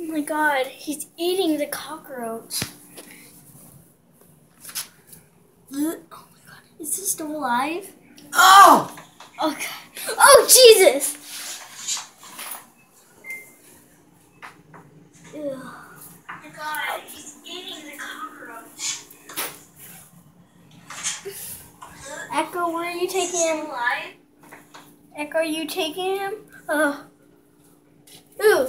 my god, he's eating the cockroach. Oh my god, is this still alive? Oh! Oh god. Oh Jesus! Ew. Oh my god, he's eating the cockroach. Echo, where are you taking him? Alive? Echo, are you taking him? Ooh.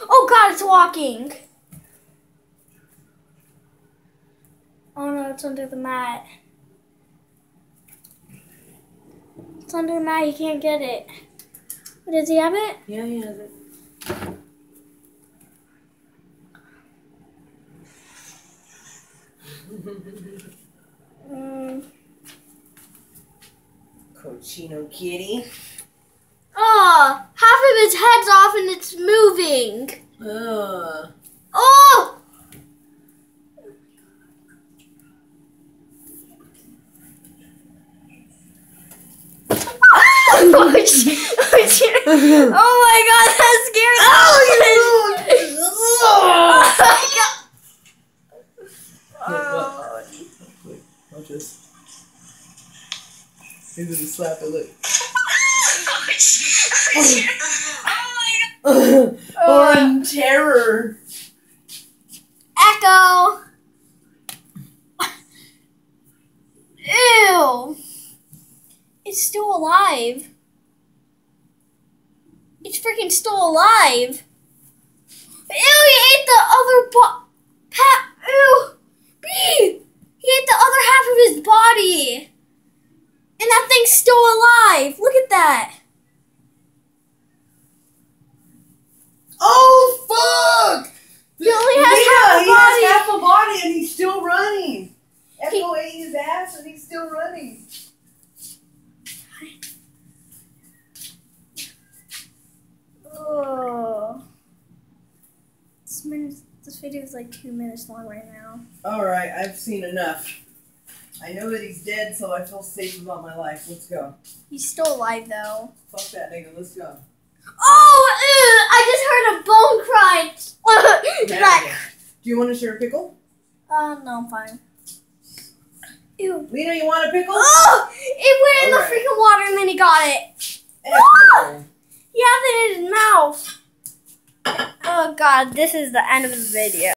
Oh god, it's walking. Oh no, it's under the mat. It's under the mat, he can't get it. Does he have it? Yeah, he has it. Cochino kitty. Oh, half of his head's off and it's moving. Oh! Oh my god, that scared me. Oh my god. Look, watch this. He's gonna slap it, look. Or in terror. Echo. Ew. It's still alive. It's freaking still alive. Ew, he ate the other ew. He ate the other half of his body. And that thing's still alive. Look at that. Oh, fuck! He only has half a body. He has half a body and he's still running. Echo ate his ass and he's still running. Oh. This video is like 2 minutes long right now. Alright, I've seen enough. I know that he's dead, so I feel safe about my life. Let's go. He's still alive though. Fuck that nigga, let's go. Oh, I just heard a bone cry. Do you want to share a pickle? No, I'm fine. Ew. Lena, you want a pickle? Oh! It went in the freaking water and then he got it. Oh! He has it in his mouth. Oh god, this is the end of the video.